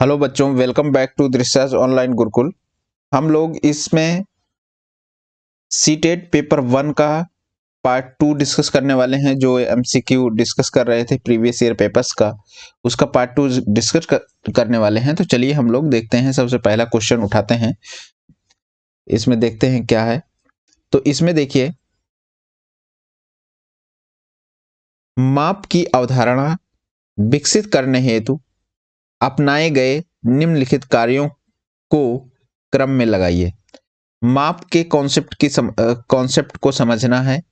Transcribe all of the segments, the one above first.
Hello बच्चों, welcome back to research online Gurukul. हम लोग इसमें सीटेट पेपर 1 का पार्ट 2 डिस्कस करने वाले हैं। जो एमसीक्यू डिस्कस कर रहे थे प्रीवियस ईयर पेपर्स का, उसका पार्ट 2 डिस्कस करने वाले हैं। तो चलिए हम लोग देखते हैं। सबसे पहला क्वेश्चन उठाते हैं, इसमें देखते हैं क्या है। तो इसमें देखिए, माप की अवधारणा विकसित करने हेतु अपनाए गए निम्नलिखित कार्यों को क्रम में लगाइए। माप के कॉन्सेप्ट को समझना है।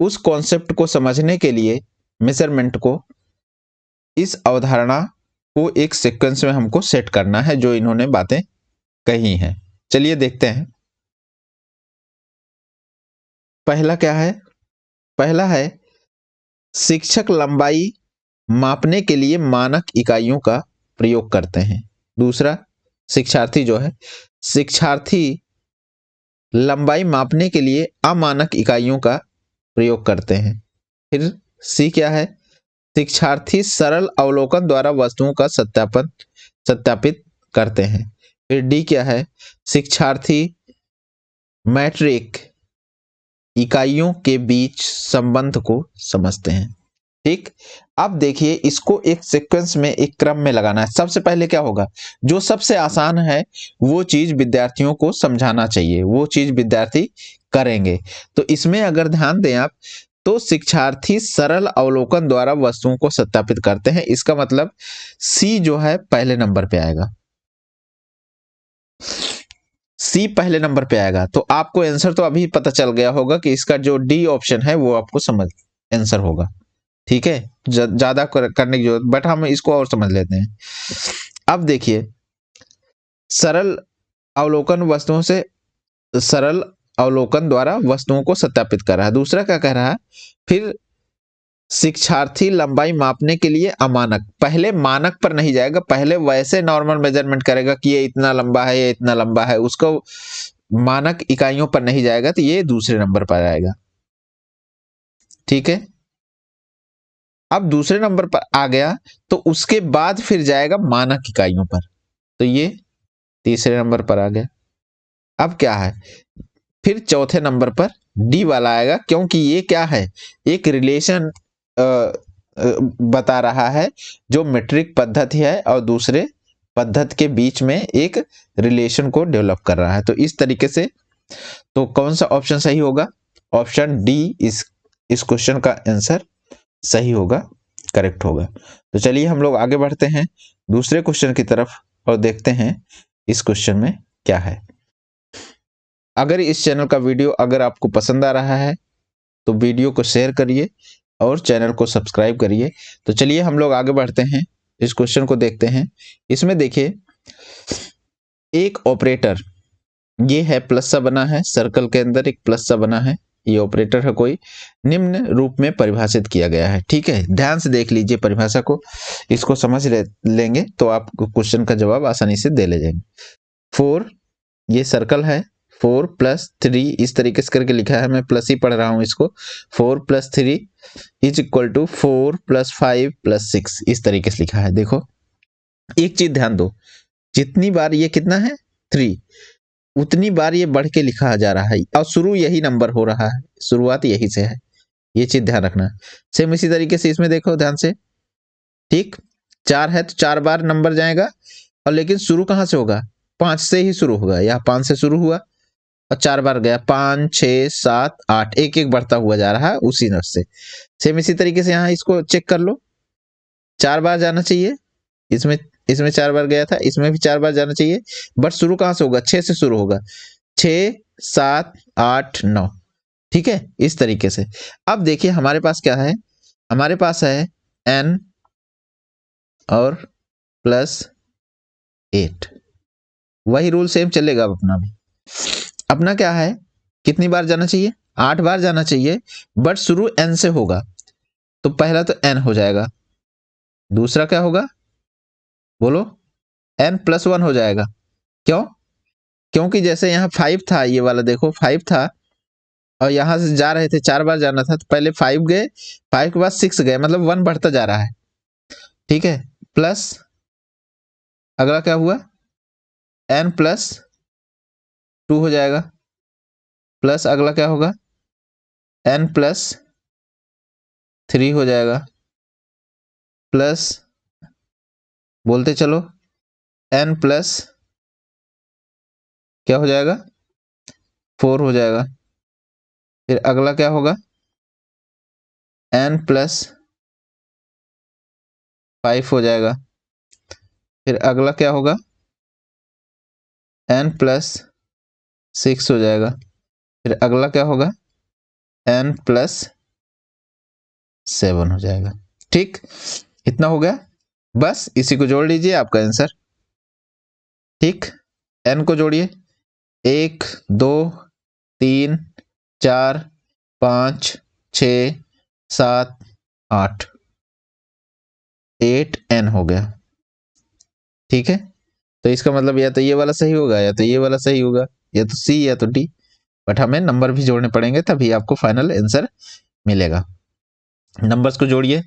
उस कॉन्सेप्ट को समझने के लिए मेजरमेंट को, इस अवधारणा को एक सीक्वेंस में हमको सेट करना है, जो इन्होंने बातें कही हैं। चलिए देखते हैं। पहला क्या है? पहला है, शिक्षक लंबाई मापने के लिए मानक इकाइयों का प्रयोग करते हैं। दूसरा, शिक्षार्थी लंबाई मापने के लिए अमानक इकाइयों का प्रयोग करते हैं। फिर सी क्या है? शिक्षार्थी सरल अवलोकन द्वारा वस्तुओं का सत्यापित करते हैं। फिर डी क्या है? शिक्षार्थी मैट्रिक इकाइयों के बीच संबंध को समझते हैं। ठीक, अब देखिए, इसको एक सीक्वेंस में, एक क्रम में लगाना है। सबसे पहले क्या होगा? जो सबसे आसान है वो चीज विद्यार्थियों को समझाना चाहिए, वो चीज विद्यार्थी करेंगे। तो इसमें अगर ध्यान दें आप, तो शिक्षार्थी सरल अवलोकन द्वारा वस्तुओं को सत्यापित करते हैं। इसका मतलब सी जो है पहले नंबर पे आएगा। सी पहले नंबर पे आएगा। तो आपको आंसर तो अभी पता चल गया होगा कि इसका जो डी ऑप्शन है वो आपको समझ आंसर होगा। ठीक है, ज्यादा करने की जरूरत, बट हम इसको और समझ लेते हैं। अब देखिए, सरल अवलोकन वस्तुओं से सरल अवलोकन द्वारा वस्तुओं को सत्यापित कर रहा है। दूसरा क्या कह रहा है? फिर शिक्षार्थी लंबाई मापने के लिए अमानक, पहले मानक पर नहीं जाएगा, पहले वैसे नॉर्मल मेजरमेंट करेगा कि ये इतना लंबा है, ये इतना लंबा है, उसको मानक इकाइयों पर नहीं जाएगा, तो ये दूसरे नंबर पर आएगा। ठीक है, अब दूसरे नंबर पर आ गया तो उसके बाद फिर जाएगा मानक इकाइयों पर, तो ये तीसरे नंबर पर आ गया। अब क्या है? फिर चौथे नंबर पर डी वाला आएगा, क्योंकि ये क्या है? एक रिलेशन बता रहा है, जो मीट्रिक पद्धति है और दूसरे पद्धति के बीच में एक रिलेशन को डेवलप कर रहा है। तो इस तरीके से, तो कौन सा ऑप्शन सही होगा? ऑप्शन डी इस क्वेश्चन का आंसर सही होगा, करेक्ट होगा। तो चलिए हम लोग आगे बढ़ते हैं दूसरे क्वेश्चन की तरफ और देखते हैं इस क्वेश्चन में क्या है। अगर इस चैनल का वीडियो अगर आपको पसंद आ रहा है तो वीडियो को शेयर करिए और चैनल को सब्सक्राइब करिए। तो चलिए हम लोग आगे बढ़ते हैं, इस क्वेश्चन को देखते हैं। इसमें देखिए, एक ऑपरेटर, ये है प्लस सा बना है, सर्कल के अंदर एक प्लस सा बना है, ये ऑपरेटर है कोई, निम्न रूप में परिभाषित किया गया है। ठीक है, ध्यान से देख लीजिए परिभाषा को, इसको समझ लेंगे तो आप क्वेश्चन का जवाब आसानी से दे ले जाएंगे। 4, ये सर्कल है, 4 + 3 इस तरीके से करके लिखा है, मैं प्लस ही पढ़ रहा हूं इसको। 4 + 3 = 4 + 5 + 6 इस तरीके से लिखा है। देखो, एक चीज ध्यान दो, जितनी बार ये कितना है 3, उतनी बार ये बढ़ के लिखा जा रहा है और शुरू यही नंबर हो रहा है, शुरुआत यही से है, ये चीज ध्यान रखना। सेम इसी तरीके से इसमें देखो ध्यान से। ठीक, 4 है तो 4 बार नंबर जाएगा, और लेकिन शुरू कहां से होगा? 5 से ही शुरू होगा। यहाँ 5 से शुरू हुआ और 4 बार गया, 5 6 7 8, एक एक बढ़ता हुआ जा रहा है उसी नंबर से। सेम इसी तरीके से यहाँ इसको चेक कर लो, 4 बार जाना चाहिए, इसमें इसमें 4 बार गया था, इसमें भी 4 बार जाना चाहिए, बट शुरू कहां से होगा? 6 से शुरू होगा, 6 7 8 9। ठीक है, इस तरीके से। अब देखिए हमारे पास क्या है? हमारे पास है n और +8, वही रूल सेम चलेगा अपना भी। अपना क्या है? कितनी बार जाना चाहिए? 8 बार जाना चाहिए, बट शुरू n से होगा, तो पहला तो n हो जाएगा, दूसरा क्या होगा बोलो? n+1 हो जाएगा। क्यों? क्योंकि जैसे यहाँ 5 था, ये वाला देखो 5 था, और यहां से जा रहे थे, 4 बार जाना था, तो पहले 5 गए, 5 के बाद 6 गए, मतलब 1 बढ़ता जा रहा है। ठीक है, प्लस अगला क्या हुआ, n प्लस 2 हो जाएगा, प्लस अगला क्या होगा, n प्लस 3 हो जाएगा, प्लस बोलते चलो n प्लस क्या हो जाएगा, 4 हो जाएगा। फिर अगला क्या होगा, n प्लस 5 हो जाएगा। फिर अगला क्या होगा, n प्लस 6 हो जाएगा। फिर अगला क्या होगा, n प्लस 7 हो जाएगा। ठीक, इतना हो गया, बस इसी को जोड़ लीजिए, आपका आंसर। ठीक, n को जोड़िए, 1 2 3 4 5 6 7 8 8n हो गया। ठीक है, तो इसका मतलब या तो ये वाला सही होगा या तो ये वाला सही होगा, या तो सी या तो डी, बट हमें नंबर भी जोड़ने पड़ेंगे तभी आपको फाइनल आंसर मिलेगा। नंबर्स को जोड़िए,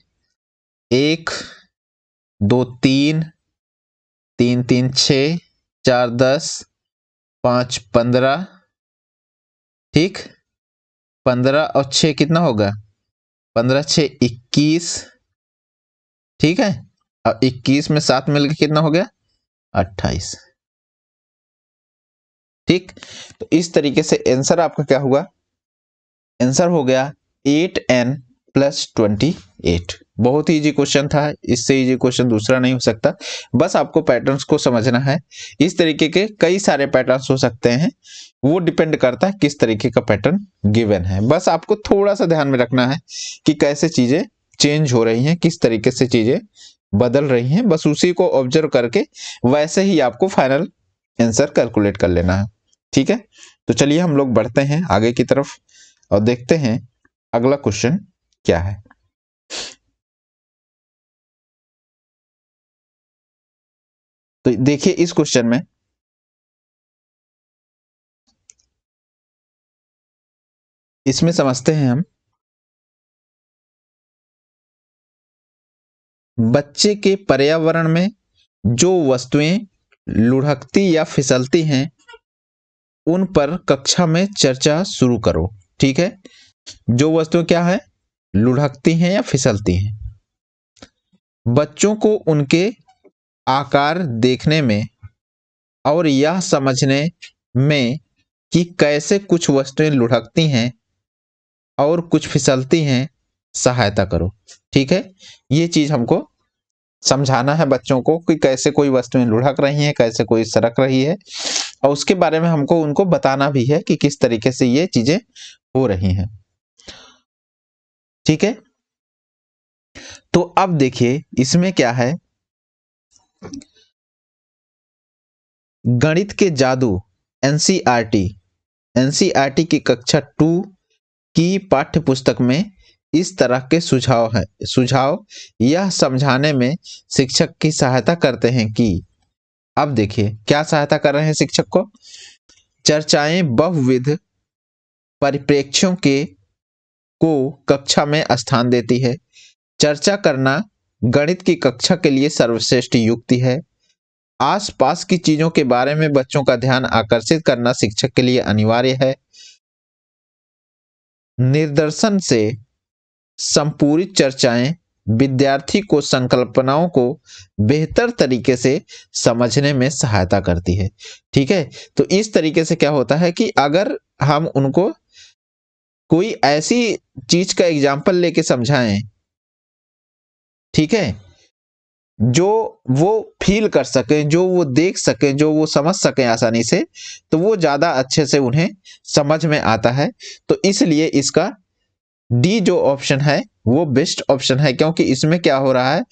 1 2 3 3 3 6 4 10 5 15, ठीक, 15 और 6 कितना होगा, 15 6 21, ठीक है, और 21 में 7 मिलकर कितना हो गया, 28। ठीक, तो इस तरीके से आंसर आपका क्या हुआ, आंसर हो गया 8n प्लस 28। बहुत ही इजी क्वेश्चन था, इससे इजी क्वेश्चन दूसरा नहीं हो सकता। बस आपको पैटर्न्स को समझना है। इस तरीके के कई सारे पैटर्न्स हो सकते हैं, वो डिपेंड करता है किस तरीके का पैटर्न गिवन है। बस आपको थोड़ा सा ध्यान में रखना है कि कैसे चीजें चेंज हो रही हैं, किस तरीके से चीजें बदल रही हैं, बस उसी को ऑब्जर्व करके वैसे ही आपको फाइनल आंसर कैलकुलेट कर लेना है। ठीक है, तो चलिए हम लोग बढ़ते हैं आगे की तरफ और देखते हैं अगला क्वेश्चन क्या है। तो देखिए इस क्वेश्चन में इसमें समझते हैं हम, बच्चे के पर्यावरण में जो वस्तुएं लुढ़कती या फिसलती हैं उन पर कक्षा में चर्चा शुरू करो। ठीक है, जो वस्तुएं क्या है, लुढ़कती हैं या फिसलती हैं। बच्चों को उनके आकार देखने में और यह समझने में कि कैसे कुछ वस्तुएं लुढ़कती हैं और कुछ फिसलती हैं सहायता करो। ठीक है, ये चीज हमको समझाना है बच्चों को कि कैसे कोई वस्तुएं लुढ़क रही हैं, कैसे कोई सरक रही है, और उसके बारे में हमको उनको बताना भी है कि किस तरीके से ये चीजें हो रही हैं। ठीक है, तो अब देखिए इसमें क्या है, गणित के जादू एनसीईआरटी की कक्षा 2 की पाठ्य पुस्तक में इस तरह के सुझाव यह समझाने में शिक्षक की सहायता करते हैं कि, अब देखिए क्या सहायता कर रहे हैं शिक्षक को, चर्चाएं बहुविध परिप्रेक्ष्यों के को कक्षा में स्थान देती है। चर्चा करना गणित की कक्षा के लिए सर्वश्रेष्ठ युक्ति है। आसपास की चीजों के बारे में बच्चों का ध्यान आकर्षित करना शिक्षक के लिए अनिवार्य है। निर्दर्शन से संपूरित चर्चाएं विद्यार्थी को संकल्पनाओं को बेहतर तरीके से समझने में सहायता करती है। ठीक है, तो इस तरीके से क्या होता है कि अगर हम उनको कोई ऐसी चीज का एग्जाम्पल लेके समझाएं, ठीक है, जो वो फील कर सकें, जो वो देख सकें, जो वो समझ सकें आसानी से, तो वो ज्यादा अच्छे से उन्हें समझ में आता है। तो इसलिए इसका डी जो ऑप्शन है वो बेस्ट ऑप्शन है, क्योंकि इसमें क्या हो रहा है,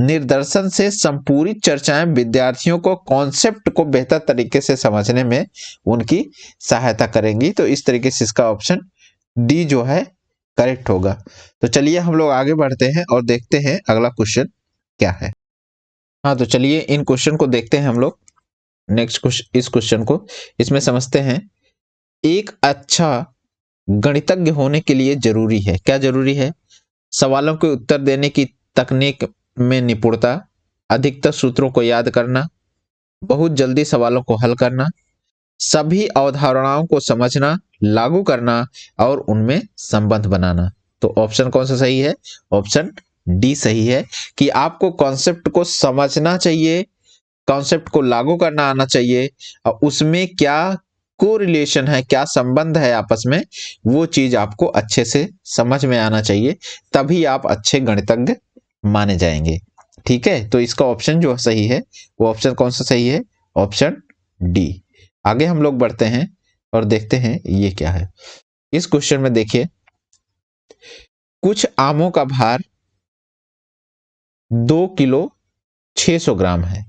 निर्दर्शन से संपूरित चर्चाएं विद्यार्थियों को कॉन्सेप्ट को बेहतर तरीके से समझने में उनकी सहायता करेंगी। तो इस तरीके से इसका ऑप्शन डी जो है करेक्ट होगा। तो चलिए हम लोग आगे बढ़ते हैं और देखते हैं अगला क्वेश्चन क्या है। हाँ, तो चलिए इन क्वेश्चन को देखते हैं हम लोग। नेक्स्ट इस क्वेश्चन को इसमें समझते हैं, एक अच्छा गणितज्ञ होने के लिए जरूरी है, क्या जरूरी है, सवालों के उत्तर देने की तकनीक में निपुणता, अधिकतर सूत्रों को याद करना, बहुत जल्दी सवालों को हल करना, सभी अवधारणाओं को समझना, लागू करना और उनमें संबंध बनाना। तो ऑप्शन कौन सा सही है? ऑप्शन डी सही है कि आपको कॉन्सेप्ट को समझना चाहिए, कॉन्सेप्ट को लागू करना आना चाहिए और उसमें क्या कोरिलेशन है, क्या संबंध है आपस में, वो चीज आपको अच्छे से समझ में आना चाहिए, तभी आप अच्छे गणितज्ञ माने जाएंगे। ठीक है, तो इसका ऑप्शन जो सही है वो ऑप्शन कौन सा सही है? Option D. आगे हम लोग बढ़ते हैं और देखते हैं ये क्या है। इस क्वेश्चन में देखिए, कुछ आमों का भार 2 किलो 600 ग्राम है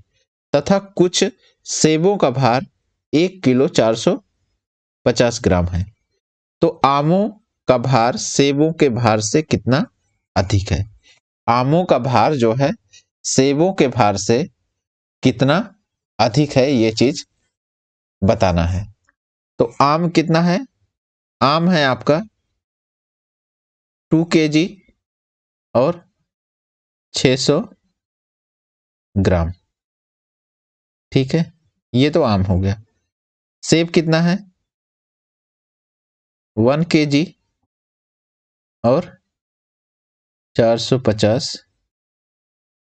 तथा कुछ सेबों का भार 1 किलो 450 ग्राम है। तो आमों का भार सेबों के भार से कितना अधिक है? आमों का भार जो है सेबों के भार से कितना अधिक है, ये चीज बताना है। तो आम कितना है? आम है आपका 2 kg और 600 ग्राम। ठीक है, ये तो आम हो गया। सेब कितना है? 1 kg और 450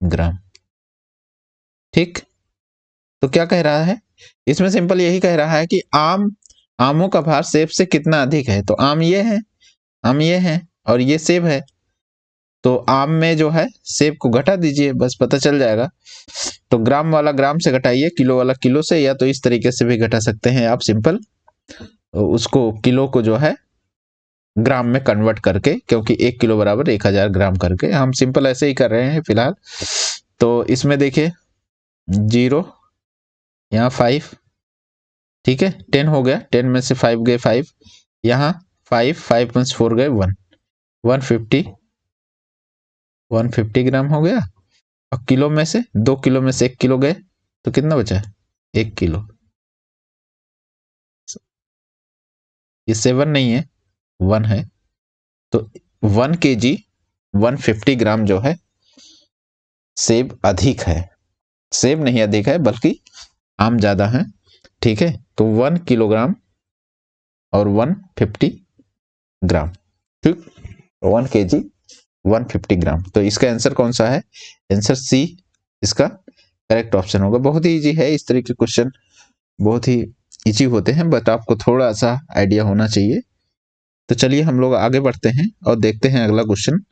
ग्राम। ठीक, तो क्या कह रहा है इसमें? सिंपल यही कह रहा है कि आमों का भार सेब से कितना अधिक है। तो आम ये है, आम ये है और ये सेब है। तो आम में जो है सेब को घटा दीजिए, बस पता चल जाएगा। तो ग्राम वाला ग्राम से घटाइए, किलो वाला किलो से, या तो इस तरीके से भी घटा सकते हैं आप सिंपल, उसको किलो को जो है ग्राम में कन्वर्ट करके, क्योंकि 1 किलो बराबर 1000 ग्राम करके हम सिंपल ऐसे ही कर रहे हैं फिलहाल। तो इसमें देखिए 0, यहाँ 5, ठीक है 10 हो गया, 10 में से 5 गए 5, यहाँ 5 में से 4 गए 1, 150 ग्राम हो गया। और किलो में से 2 किलो में से 1 किलो गए तो कितना बचा? 1 किलो। ये 7 नहीं है, 1 है। तो 1 kg 150 ग्राम जो है सेब अधिक है। सेब नहीं अधिक है बल्कि आम ज्यादा है। ठीक है, तो 1 किलोग्राम और 150 ग्राम। ठीक, 1 kg 150 ग्राम। तो इसका आंसर कौन सा है? आंसर सी इसका करेक्ट ऑप्शन होगा। बहुत ही इजी है, इस तरह के क्वेश्चन बहुत ही इजी होते हैं, बट आपको थोड़ा सा आइडिया होना चाहिए। तो चलिए हम लोग आगे बढ़ते हैं और देखते हैं अगला क्वेश्चन।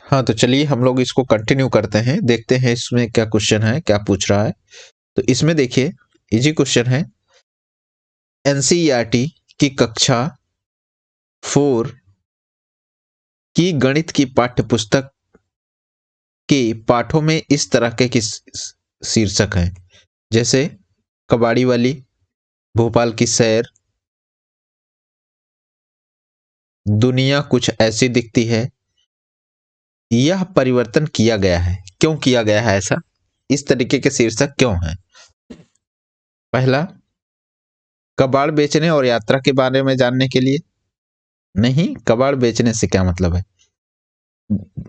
हाँ, तो चलिए हम लोग इसको कंटिन्यू करते हैं, देखते हैं इसमें क्या क्वेश्चन है, क्या पूछ रहा है। तो इसमें देखिए इजी क्वेश्चन है। एनसीईआरटी की कक्षा 4 की गणित की पाठ्य पुस्तक के पाठों में इस तरह के शीर्षक हैं, जैसे कबाड़ी वाली, भोपाल की सैर, दुनिया कुछ ऐसी दिखती है, यह परिवर्तन किया गया है। क्यों किया गया है ऐसा? इस तरीके के शीर्षक क्यों हैं? पहला, कबाड़ बेचने और यात्रा के बारे में जानने के लिए। नहीं, कबाड़ बेचने से क्या मतलब है?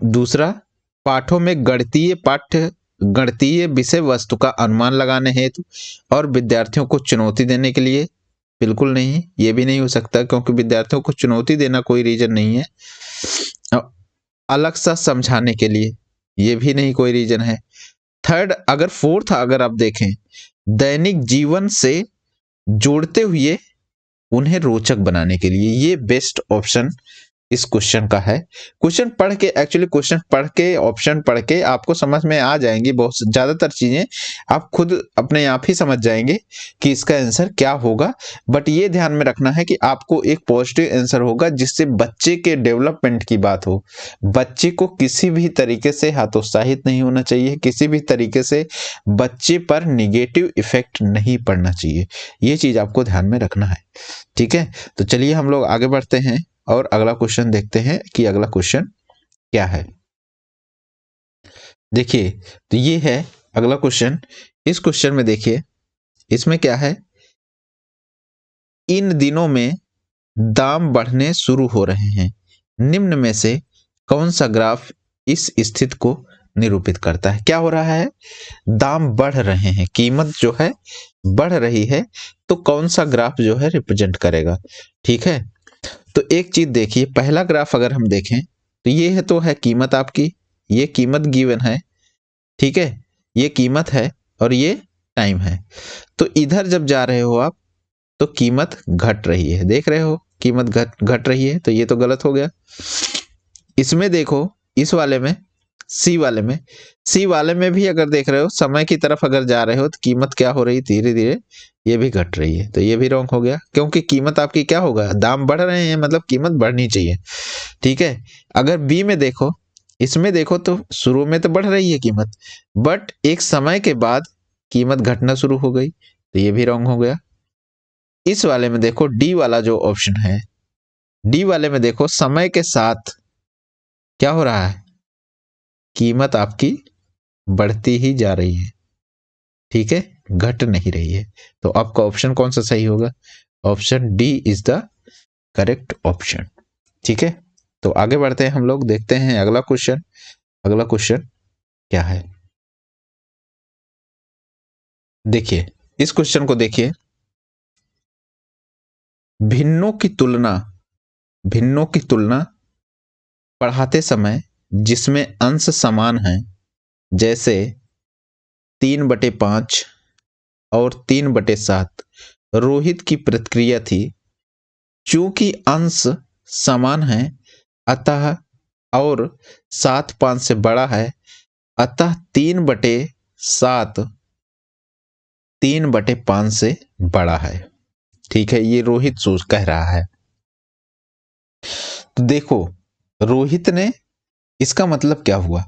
दूसरा, पाठों में गणितीय विषय वस्तु का अनुमान लगाने हेतु और विद्यार्थियों को चुनौती देने के लिए। बिल्कुल नहीं, ये भी नहीं हो सकता, क्योंकि विद्यार्थियों को चुनौती देना कोई रीजन नहीं है। अलग सा समझाने के लिए, ये भी नहीं कोई रीजन है। थर्ड, फोर्थ अगर आप देखें, दैनिक जीवन से जोड़ते हुए उन्हें रोचक बनाने के लिए, ये बेस्ट ऑप्शन इस क्वेश्चन का है। क्वेश्चन पढ़ के, एक्चुअली क्वेश्चन पढ़ के, ऑप्शन पढ़ के आपको समझ में आ जाएंगी बहुत ज्यादातर चीजें, आप खुद अपने आप ही समझ जाएंगे कि इसका आंसर क्या होगा। बट ये ध्यान में रखना है कि आपको एक पॉजिटिव आंसर होगा जिससे बच्चे के डेवलपमेंट की बात हो। बच्चे को किसी भी तरीके से हतोत्साहित नहीं होना चाहिए, किसी भी तरीके से बच्चे पर निगेटिव इफेक्ट नहीं पड़ना चाहिए, ये चीज आपको ध्यान में रखना है। ठीक है, तो चलिए हम लोग आगे बढ़ते हैं और अगला क्वेश्चन देखते हैं कि अगला क्वेश्चन क्या है। देखिए, तो ये है अगला क्वेश्चन। इस क्वेश्चन में देखिए, इसमें क्या है, इन दिनों में दाम बढ़ने शुरू हो रहे हैं, निम्न में से कौन सा ग्राफ इस स्थिति को निरूपित करता है। क्या हो रहा है, दाम बढ़ रहे हैं, कीमत जो है बढ़ रही है, तो कौन सा ग्राफ जो है रिप्रेजेंट करेगा। ठीक है, तो एक चीज देखिए, पहला ग्राफ अगर हम देखें तो ये है, तो है कीमत आपकी, ये कीमत गिवन है, ठीक है, ये कीमत है और ये टाइम है। तो इधर जब जा रहे हो आप तो कीमत घट रही है, देख रहे हो कीमत घट रही है, तो ये तो गलत हो गया। इसमें देखो, इस वाले में, सी वाले में भी अगर देख रहे हो, समय की तरफ अगर जा रहे हो तो कीमत क्या हो रही, धीरे धीरे ये भी घट रही है, तो ये भी रॉन्ग हो गया, क्योंकि कीमत आपकी क्या होगा, दाम बढ़ रहे हैं मतलब कीमत बढ़नी चाहिए। ठीक है, अगर बी में देखो, इसमें देखो तो शुरू में तो बढ़ रही है कीमत, बट एक समय के बाद कीमत घटना शुरू हो गई, तो ये भी रॉन्ग हो गया। इस वाले में देखो, डी वाला जो ऑप्शन है, डी वाले में देखो, समय के साथ क्या हो रहा है, कीमत आपकी बढ़ती ही जा रही है, ठीक है, घट नहीं रही है। तो आपका ऑप्शन कौन सा सही होगा, option D is the correct option. ठीक है, तो आगे बढ़ते हैं हम लोग, देखते हैं अगला क्वेश्चन। अगला क्वेश्चन क्या है, देखिए इस क्वेश्चन को देखिए, भिन्नों की तुलना पढ़ाते समय जिसमें अंश समान हैं, जैसे 3/5 और 3/7, रोहित की प्रतिक्रिया थी, चूंकि अंश समान है अतः और 7 5 से बड़ा है, अतः 3/7 3/5 से बड़ा है। ठीक है, ये रोहित सोच कह रहा है। तो देखो, रोहित ने, इसका मतलब क्या हुआ,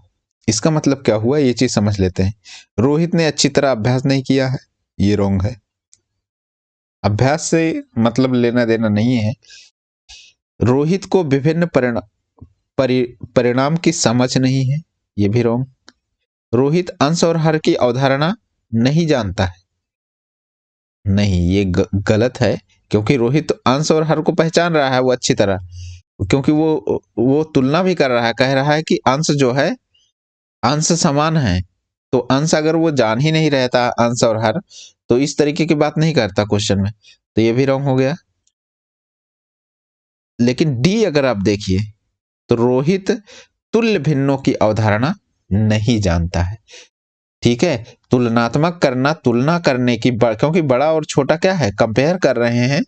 इसका मतलब क्या हुआ, ये चीज समझ लेते हैं। रोहित ने अच्छी तरह अभ्यास नहीं किया है, ये रॉन्ग है। अभ्यास से मतलब लेना देना नहीं है। रोहित को विभिन्न परिणाम की समझ नहीं है, ये भी रॉन्ग। रोहित अंश और हर की अवधारणा नहीं जानता है, नहीं, ये गलत है, क्योंकि रोहित अंश और हर को पहचान रहा है वो अच्छी तरह, क्योंकि वो तुलना भी कर रहा है, कह रहा है कि अंश जो है, अंश समान है, तो अंश अगर वो जान ही नहीं रहता, अंश और हर, तो इस तरीके की बात नहीं करता क्वेश्चन में, तो ये भी रॉन्ग हो गया। लेकिन डी अगर आप देखिए तो रोहित तुल्य भिन्नों की अवधारणा नहीं जानता है। ठीक है, तुलनात्मक करना, तुलना करने की, क्योंकि बड़ा और छोटा क्या है, कंपेयर कर रहे हैं,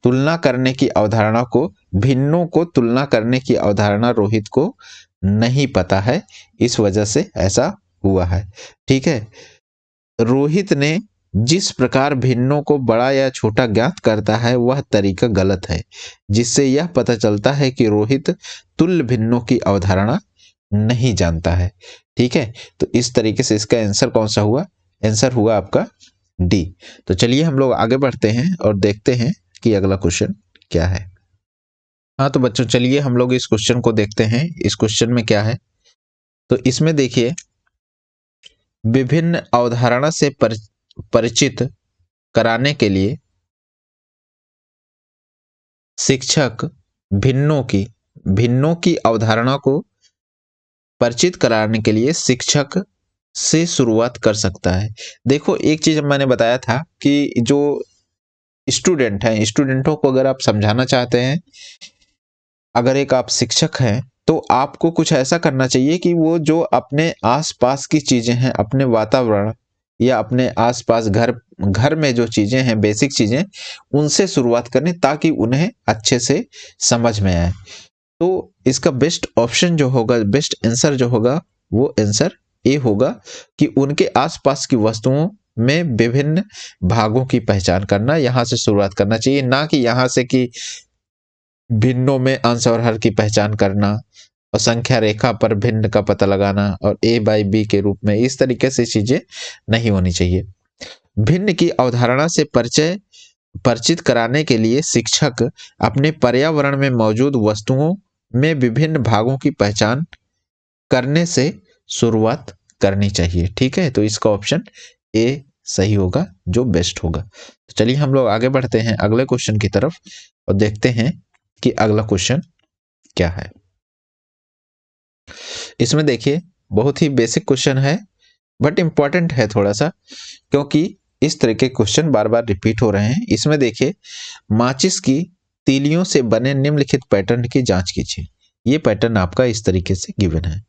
तुलना करने की अवधारणा को, भिन्नों को तुलना करने की अवधारणा रोहित को नहीं पता है, इस वजह से ऐसा हुआ है। ठीक है, रोहित ने जिस प्रकार भिन्नों को बड़ा या छोटा ज्ञात करता है वह तरीका गलत है, जिससे यह पता चलता है कि रोहित तुल्य भिन्नों की अवधारणा नहीं जानता है। ठीक है, तो इस तरीके से इसका आंसर कौन सा हुआ, आंसर हुआ आपका डी। तो चलिए हम लोग आगे बढ़ते हैं और देखते हैं कि अगला क्वेश्चन क्या है। हाँ तो बच्चों, चलिए हम लोग इस क्वेश्चन को देखते हैं। इस क्वेश्चन में क्या है, तो इसमें देखिए, विभिन्न अवधारणा से परिचित कराने के लिए शिक्षक भिन्नों की अवधारणा को परिचित कराने के लिए शिक्षक से शुरुआत कर सकता है। देखो, एक चीज मैंने बताया था कि जो स्टूडेंट हैं, स्टूडेंटों को अगर आप समझाना चाहते हैं, अगर एक आप शिक्षक हैं, तो आपको कुछ ऐसा करना चाहिए कि वो जो अपने आसपास की चीजें हैं, अपने वातावरण या अपने आसपास घर में जो चीजें हैं, बेसिक चीजें, उनसे शुरुआत करें ताकि उन्हें अच्छे से समझ में आए। तो इसका बेस्ट ऑप्शन जो होगा, बेस्ट आंसर जो होगा, वो आंसर ए होगा कि उनके आसपास की वस्तुओं में विभिन्न भागों की पहचान करना, यहाँ से शुरुआत करना चाहिए, ना कि यहाँ से कि भिन्नों में अंश और हर की पहचान करना और संख्या रेखा पर भिन्न का पता लगाना और ए बाई बी के रूप में, इस तरीके से चीजें नहीं होनी चाहिए। भिन्न की अवधारणा से परिचित कराने के लिए शिक्षक अपने पर्यावरण में मौजूद वस्तुओं में विभिन्न भागों की पहचान करने से शुरुआत करनी चाहिए। ठीक है, तो इसका ऑप्शन ए सही होगा, जो बेस्ट होगा। तो चलिए हम लोग आगे बढ़ते हैं अगले क्वेश्चन की तरफ और देखते हैं कि अगला क्वेश्चन क्या है। इसमें देखिए, बहुत ही बेसिक क्वेश्चन है बट इम्पॉर्टेंट है थोड़ा सा, क्योंकि इस तरह के क्वेश्चन बार बार रिपीट हो रहे हैं। इसमें देखिए, माचिस की तीलियों से बने निम्नलिखित पैटर्न की जांच कीजिए। ये पैटर्न आपका इस तरीके से गिवन है।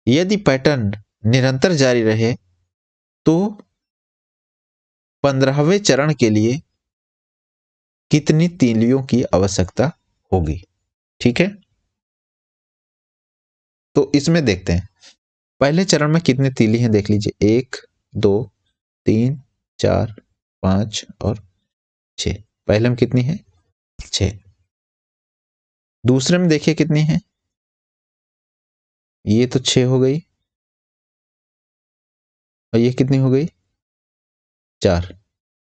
यदि पैटर्न निरंतर जारी रहे तो 15वें चरण के लिए कितनी तीलियों की आवश्यकता होगी। ठीक है, तो इसमें देखते हैं पहले चरण में कितने तीली हैं, देख लीजिए 1 2 3 4 5 और 6। पहले में कितनी है, 6। दूसरे में देखिए कितनी है, ये तो 6 हो गई और ये कितनी हो गई, 4।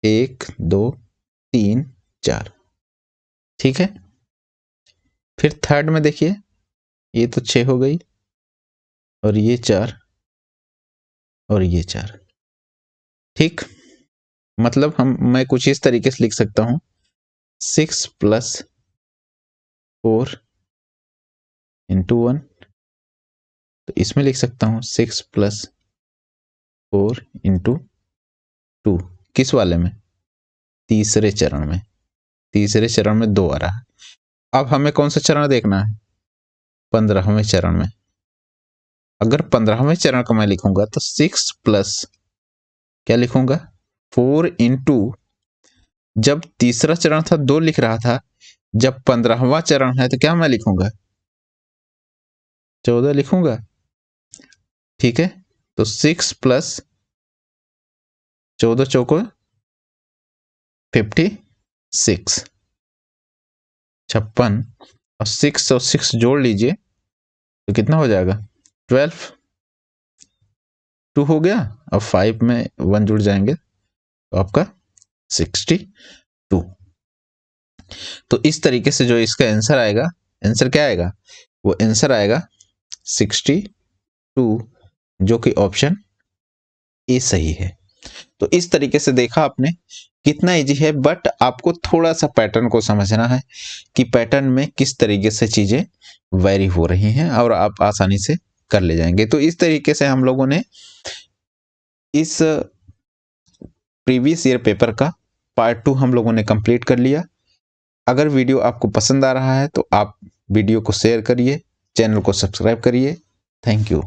1 2 3 4। ठीक है, फिर थर्ड में देखिए, ये तो 6 हो गई और ये 4 और ये 4। ठीक, मतलब मैं कुछ इस तरीके से लिख सकता हूं, 6 + 4 × 1। तो इसमें लिख सकता हूं 6 + 4 × 2। किस वाले में, तीसरे चरण में। तीसरे चरण में 2 आ रहा है। अब हमें कौन सा चरण देखना है, 15वें चरण में। अगर 15वें चरण का मैं लिखूंगा तो 6 + क्या लिखूंगा, 4 × जब तीसरा चरण था 2 लिख रहा था, जब 15वां चरण है तो क्या मैं लिखूंगा, 14 लिखूंगा। ठीक है, तो 6 + 14 चौको 56, 56 और 6 जोड़ लीजिए तो कितना हो जाएगा, 12। 2 हो गया, अब 5 में 1 जुड़ जाएंगे तो आपका 62। तो इस तरीके से जो इसका आंसर आएगा, आंसर क्या आएगा, वो आंसर आएगा 62, जो कि ऑप्शन ए सही है। तो इस तरीके से देखा आपने, कितना इजी है, बट आपको थोड़ा सा पैटर्न को समझना है कि पैटर्न में किस तरीके से चीजें वेरी हो रही हैं और आप आसानी से कर ले जाएंगे। तो इस तरीके से हम लोगों ने इस प्रीवियस ईयर पेपर का पार्ट 2 हम लोगों ने कंप्लीट कर लिया। अगर वीडियो आपको पसंद आ रहा है तो आप वीडियो को शेयर करिए, चैनल को सब्सक्राइब करिए। Thank you.